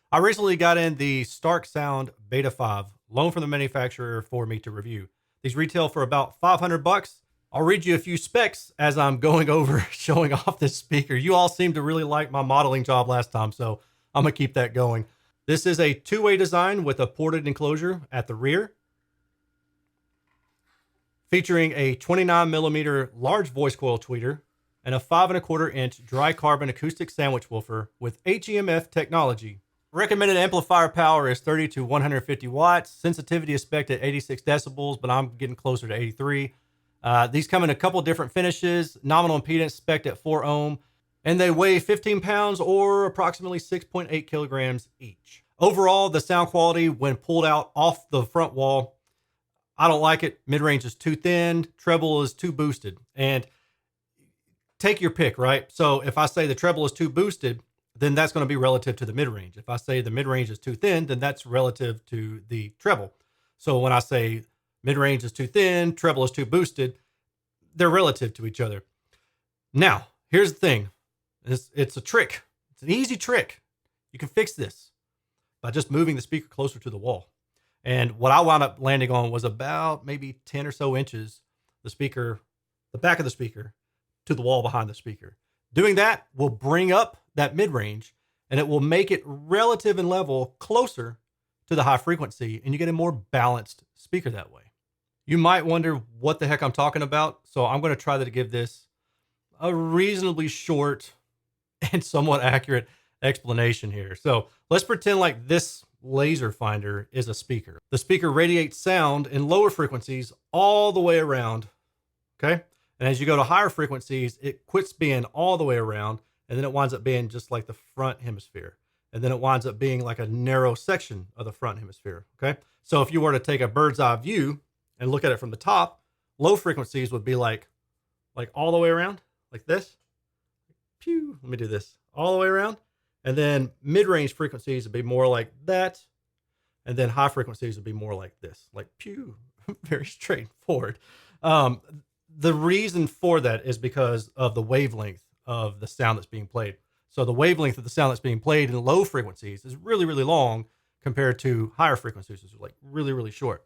I recently got in the Starke Sound Beta 5, loaned from the manufacturer for me to review. These retail for about 500 bucks. I'll read you a few specs as I'm going over showing off this speaker. You all seem to really like my modeling job last time, so I'm gonna keep that going. This is a two-way design with a ported enclosure at the rear, featuring a 29 millimeter large voice coil tweeter and a 5.25-inch dry carbon acoustic sandwich woofer with YMMV technology. Recommended amplifier power is 30 to 150 watts. Sensitivity is spec'd at 86 decibels, but I'm getting closer to 83. These come in a couple different finishes. Nominal impedance spec'd at 4 ohm, and they weigh 15 pounds or approximately 6.8 kilograms each. Overall, the sound quality when pulled out off the front wall, I don't like it. Mid-range is too thin, treble is too boosted. And take your pick, right? So if I say the treble is too boosted, then that's going to be relative to the mid-range. If I say the mid-range is too thin, then that's relative to the treble. So when I say mid-range is too thin, treble is too boosted, they're relative to each other. Now, here's the thing. It's a trick. It's an easy trick. You can fix this by just moving the speaker closer to the wall. And what I wound up landing on was about maybe 10 or so inches, the back of the speaker, to the wall behind the speaker. Doing that will bring up that mid-range, and it will make it relative and level closer to the high frequency, and you get a more balanced speaker that way. You might wonder what the heck I'm talking about, so I'm going to try to give this a reasonably short and somewhat accurate explanation here. So let's pretend like this laser finder is a speaker. The speaker radiates sound in lower frequencies all the way around, okay? And as you go to higher frequencies, it quits being all the way around, and then it winds up being just like the front hemisphere. And then it winds up being like a narrow section of the front hemisphere, okay? So if you were to take a bird's eye view and look at it from the top, low frequencies would be like all the way around, like this. Pew, let me do this, all the way around. And then mid-range frequencies would be more like that. And then high frequencies would be more like this, like pew, very straightforward. The reason for that is because of the wavelength of the sound that's being played. So the wavelength of the sound that's being played in low frequencies is really, really long compared to higher frequencies, which is like really, really short.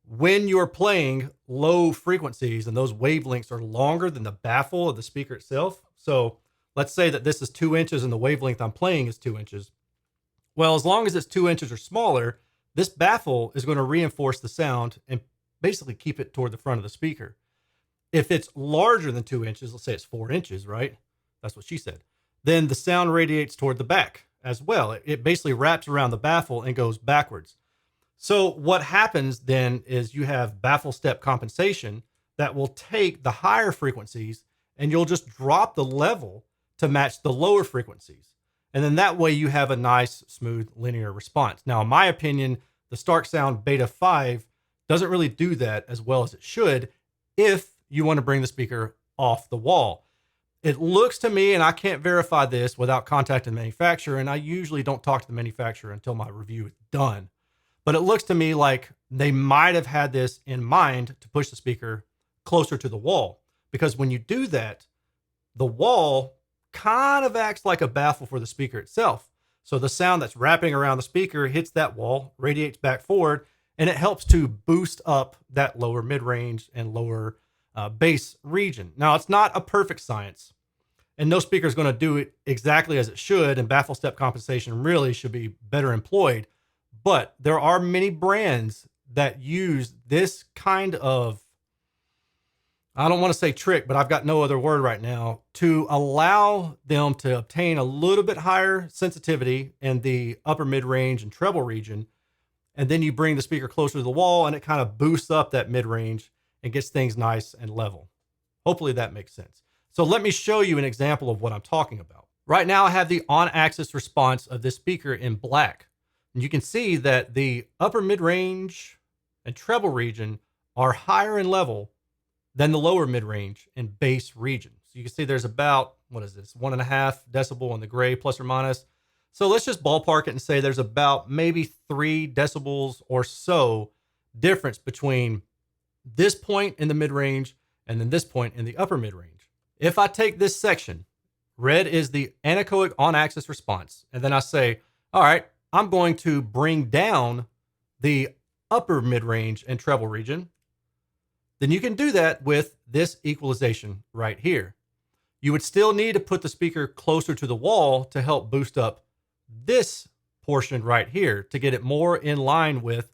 When you're playing low frequencies and those wavelengths are longer than the baffle of the speaker itself. So let's say that this is 2 inches and the wavelength I'm playing is 2 inches. Well, as long as it's 2 inches or smaller, this baffle is going to reinforce the sound and basically keep it toward the front of the speaker. If it's larger than 2 inches, let's say it's 4 inches, right? That's what she said. Then the sound radiates toward the back as well. It basically wraps around the baffle and goes backwards. So what happens then is you have baffle step compensation that will take the higher frequencies and you'll just drop the level to match the lower frequencies. And then that way you have a nice, smooth, linear response. Now, in my opinion, the Starke Sound Beta 5 doesn't really do that as well as it should if you want to bring the speaker off the wall. It looks to me, and I can't verify this without contacting the manufacturer, and I usually don't talk to the manufacturer until my review is done. But it looks to me like they might have had this in mind to push the speaker closer to the wall. Because when you do that, the wall kind of acts like a baffle for the speaker itself. So the sound that's wrapping around the speaker hits that wall, radiates back forward, and it helps to boost up that lower mid-range and lower bass region. Now, it's not a perfect science, and no speaker is going to do it exactly as it should, and baffle step compensation really should be better employed. But there are many brands that use this kind of, I don't want to say trick, but I've got no other word right now, to allow them to obtain a little bit higher sensitivity in the upper mid-range and treble region. And then you bring the speaker closer to the wall and it kind of boosts up that mid-range and gets things nice and level. Hopefully that makes sense. So let me show you an example of what I'm talking about. Right now I have the on-axis response of this speaker in black. And you can see that the upper mid-range and treble region are higher in level than the lower mid-range and bass region. So you can see there's about, 1.5 decibel in the gray, plus or minus. So let's just ballpark it and say there's about maybe 3 decibels or so difference between this point in the mid-range and then this point in the upper mid-range. If I take this section, red is the anechoic on-axis response, and then I say, All right, I'm going to bring down the upper mid-range and treble region. Then you can do that with this equalization right here. You would still need to put the speaker closer to the wall to help boost up this portion right here to get it more in line with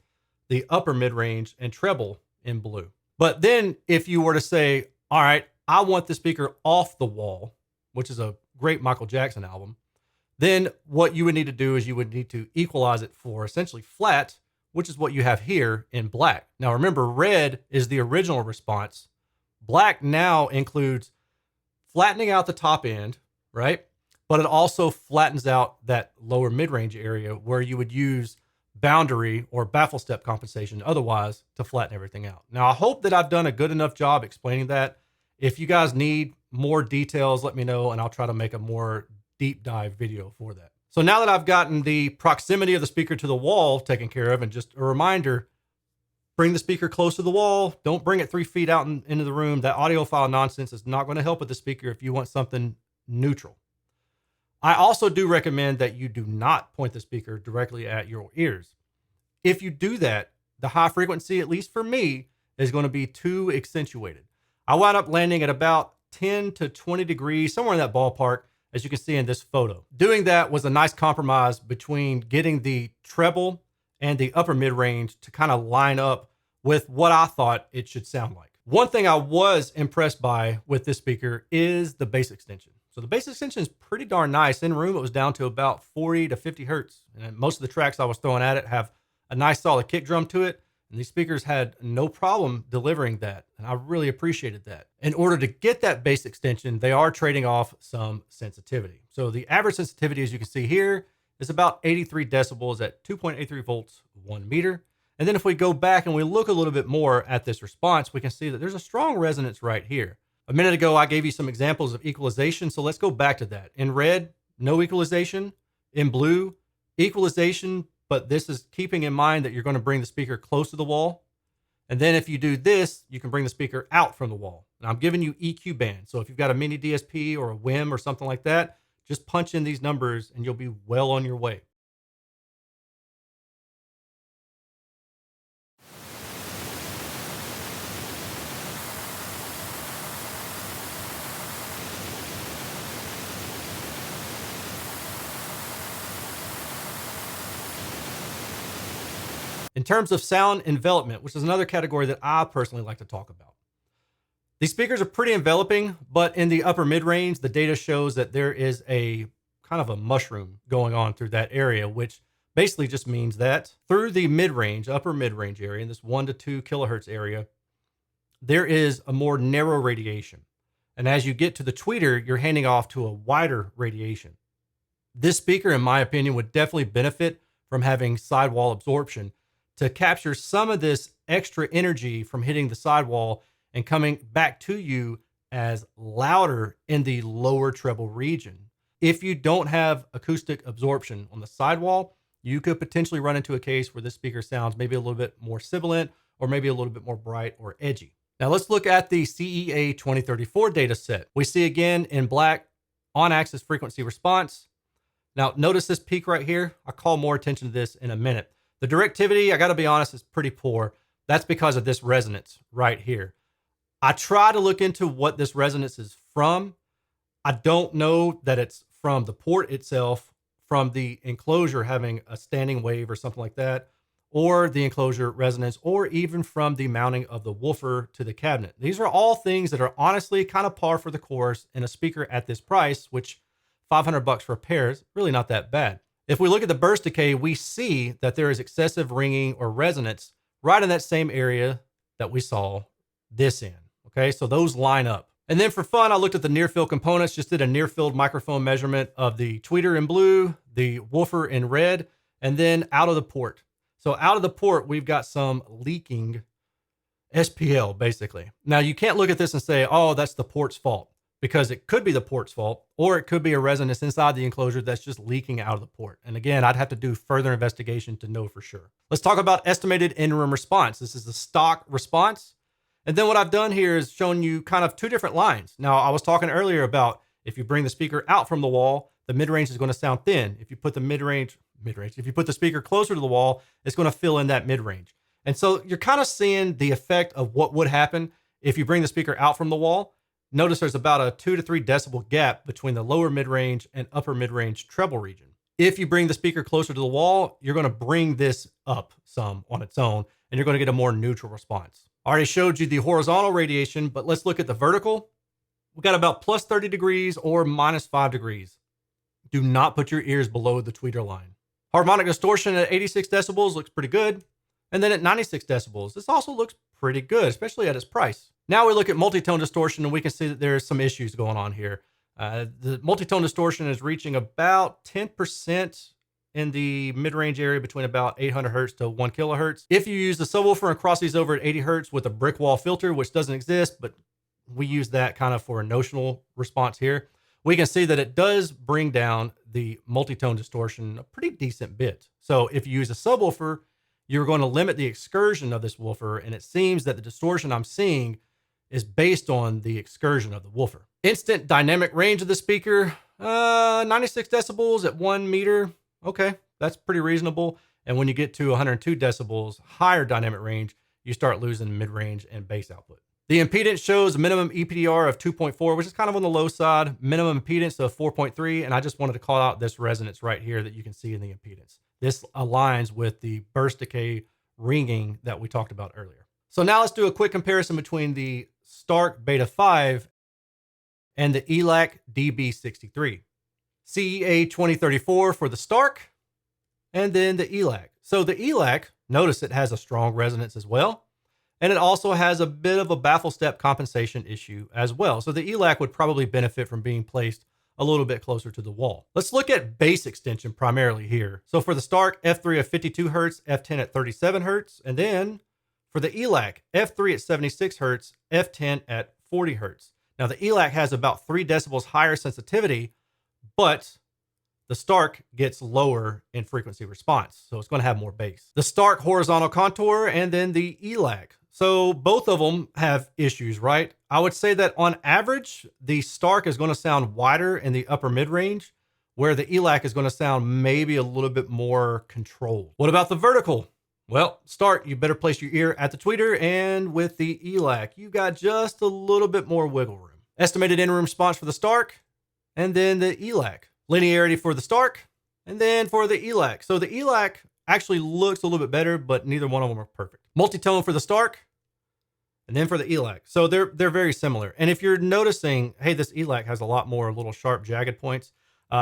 the upper mid-range and treble in blue. But then if you were to say, all right, I want the speaker off the wall, which is a great Michael Jackson album, then what you would need to do is you would need to equalize it for essentially flat, which is what you have here in black. Now remember, red is the original response. Black now includes flattening out the top end, right? But it also flattens out that lower mid-range area where you would use boundary or baffle step compensation otherwise to flatten everything out. Now, I hope that I've done a good enough job explaining that. If you guys need more details, let me know, and I'll try to make a more deep dive video for that. So now that I've gotten the proximity of the speaker to the wall taken care of, and just a reminder, bring the speaker close to the wall. Don't bring it 3 feet out into the room. That audiophile nonsense is not going to help with the speaker if you want something neutral. I also do recommend that you do not point the speaker directly at your ears. If you do that, the high frequency, at least for me, is going to be too accentuated. I wound up landing at about 10 to 20 degrees, somewhere in that ballpark, as you can see in this photo. Doing that was a nice compromise between getting the treble and the upper mid-range to kind of line up with what I thought it should sound like. One thing I was impressed by with this speaker is the bass extension. So the bass extension is pretty darn nice. In room, it was down to about 40 to 50 hertz. And most of the tracks I was throwing at it have a nice solid kick drum to it. And these speakers had no problem delivering that. And I really appreciated that. In order to get that bass extension, they are trading off some sensitivity. So the average sensitivity, as you can see here, is about 83 decibels at 2.83 volts, 1 meter. And then if we go back and we look a little bit more at this response, we can see that there's a strong resonance right here. A minute ago, I gave you some examples of equalization. So let's go back to that. In red, no equalization. In blue, equalization, but this is keeping in mind that you're going to bring the speaker close to the wall. And then if you do this, you can bring the speaker out from the wall. And I'm giving you EQ bands. So if you've got a mini DSP or a WIM or something like that, just punch in these numbers and you'll be well on your way. In terms of sound envelopment, which is another category that I personally like to talk about. These speakers are pretty enveloping, but in the upper mid-range, the data shows that there is a kind of a mushroom going on through that area, which basically just means that through the mid-range, upper mid-range area, in this 1 to 2 kilohertz area, there is a more narrow radiation. And as you get to the tweeter, you're handing off to a wider radiation. This speaker, in my opinion, would definitely benefit from having sidewall absorption to capture some of this extra energy from hitting the sidewall and coming back to you as louder in the lower treble region. If you don't have acoustic absorption on the sidewall, you could potentially run into a case where this speaker sounds maybe a little bit more sibilant or maybe a little bit more bright or edgy. Now let's look at the CEA 2034 data set. We see again in black on-axis frequency response. Now notice this peak right here. I'll call more attention to this in a minute. The directivity, I got to be honest, is pretty poor. That's because of this resonance right here. I try to look into what this resonance is from. I don't know that it's from the port itself, from the enclosure having a standing wave or something like that, or the enclosure resonance, or even from the mounting of the woofer to the cabinet. These are all things that are honestly kind of par for the course in a speaker at this price, which $500 for a pair is really not that bad. If we look at the burst decay, we see that there is excessive ringing or resonance right in that same area that we saw this in. Okay, so those line up. And then for fun, I looked at the near field components, just did a near field microphone measurement of the tweeter in blue, the woofer in red, and then out of the port. So out of the port, we've got some leaking SPL basically. Now you can't look at this and say, oh, that's the port's fault, because it could be the port's fault, or it could be a resonance inside the enclosure that's just leaking out of the port. And again, I'd have to do further investigation to know for sure. Let's talk about estimated in-room response. This is the stock response. And then what I've done here is shown you kind of two different lines. Now, I was talking earlier about if you bring the speaker out from the wall, the mid-range is going to sound thin. If you put the mid-range mid-range. If you put the speaker closer to the wall, it's going to fill in that mid-range. And so you're kind of seeing the effect of what would happen if you bring the speaker out from the wall. Notice there's about a 2 to 3 decibel gap between the lower mid-range and upper mid-range treble region. If you bring the speaker closer to the wall, you're going to bring this up some on its own, and you're going to get a more neutral response. I already showed you the horizontal radiation, but let's look at the vertical. We've got about plus 30 degrees or minus 5 degrees. Do not put your ears below the tweeter line. Harmonic distortion at 86 decibels looks pretty good. And then at 96 decibels, this also looks pretty good, especially at its price. Now we look at multitone distortion, and we can see that there's some issues going on here. The multitone distortion is reaching about 10% in the mid-range area between about 800 hertz to 1 kilohertz. If you use the subwoofer and cross these over at 80 hertz with a brick wall filter, which doesn't exist, but we use that kind of for a notional response here, we can see that it does bring down the multitone distortion a pretty decent bit. So if you use a subwoofer, you're going to limit the excursion of this woofer, and it seems that the distortion I'm seeing is based on the excursion of the woofer. Instant dynamic range of the speaker, 96 decibels at 1 meter. Okay, that's pretty reasonable. And when you get to 102 decibels, higher dynamic range, you start losing mid-range and bass output. The impedance shows a minimum EPDR of 2.4, which is kind of on the low side, minimum impedance of 4.3. And I just wanted to call out this resonance right here that you can see in the impedance. This aligns with the burst decay ringing that we talked about earlier. So now let's do a quick comparison between the Starke Beta 5 and the ELAC DB63. CEA 2034 for the Starke, and then the ELAC. So the ELAC, notice it has a strong resonance as well. And it also has a bit of a baffle step compensation issue as well. So the ELAC would probably benefit from being placed a little bit closer to the wall. Let's look at bass extension primarily here. So for the Starke, F3 at 52 hertz, F10 at 37 hertz. And then for the ELAC, F3 at 76 hertz, F10 at 40 hertz. Now the ELAC has about 3 decibels higher sensitivity, but the Starke gets lower in frequency response. So it's going to have more bass. The Starke horizontal contour and then the ELAC. So both of them have issues, right? I would say that on average, the Starke is going to sound wider in the upper mid-range, where the ELAC is going to sound maybe a little bit more controlled. What about the vertical? Well, you better place your ear at the tweeter, and with the ELAC, you got just a little bit more wiggle room. Estimated in-room response for the Starke, and then the ELAC. Linearity for the Starke, and then for the ELAC. So the ELAC actually looks a little bit better, but neither one of them are perfect. Multitone for the Starke, and then for the ELAC. So they're very similar. And if you're noticing, hey, this ELAC has a lot more little sharp jagged points.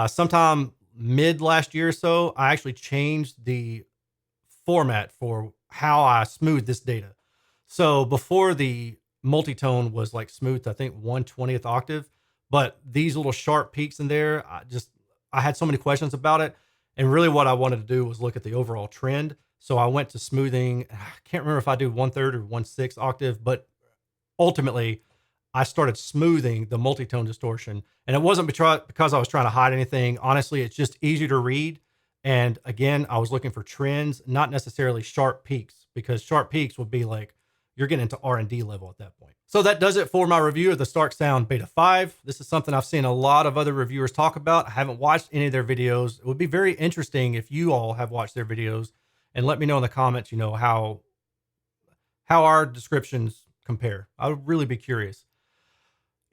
Sometime mid last year or so, I actually changed the format for how I smooth this data. So before the multitone was like smoothed, I think 1/20th octave, but these little sharp peaks in there, I had so many questions about it. And really what I wanted to do was look at the overall trend. So I went to smoothing. I can't remember if I do 1/3 or 1/6 octave, but ultimately I started smoothing the multitone distortion. And it wasn't because I was trying to hide anything. Honestly, it's just easier to read. And again, I was looking for trends, not necessarily sharp peaks, because sharp peaks would be like, you're getting into R&D level at that point. So that does it for my review of the Starke Sound Beta 5. This is something I've seen a lot of other reviewers talk about. I haven't watched any of their videos. It would be very interesting if you all have watched their videos, and let me know in the comments, how our descriptions compare. I would really be curious.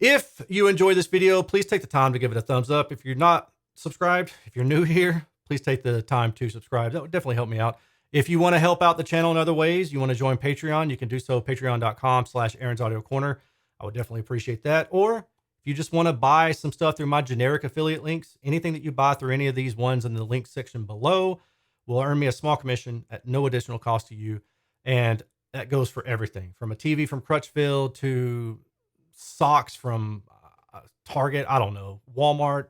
If you enjoyed this video, please take the time to give it a thumbs up. If you're not subscribed, if you're new here, please take the time to subscribe. That would definitely help me out. If you want to help out the channel in other ways, you want to join Patreon, you can do so, patreon.com/Erin's Audio Corner. I would definitely appreciate that. Or if you just want to buy some stuff through my generic affiliate links, anything that you buy through any of these ones in the link section below will earn me a small commission at no additional cost to you. And that goes for everything from a TV from Crutchfield to socks from Target, I don't know, Walmart,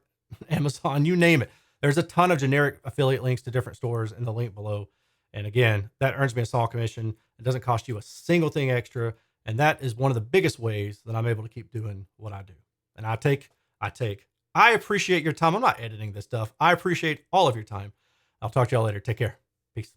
Amazon, you name it. There's a ton of generic affiliate links to different stores in the link below. And again, that earns me a small commission. It doesn't cost you a single thing extra. And that is one of the biggest ways that I'm able to keep doing what I do. And I appreciate your time. I'm not editing this stuff. I appreciate all of your time. I'll talk to y'all later. Take care. Peace.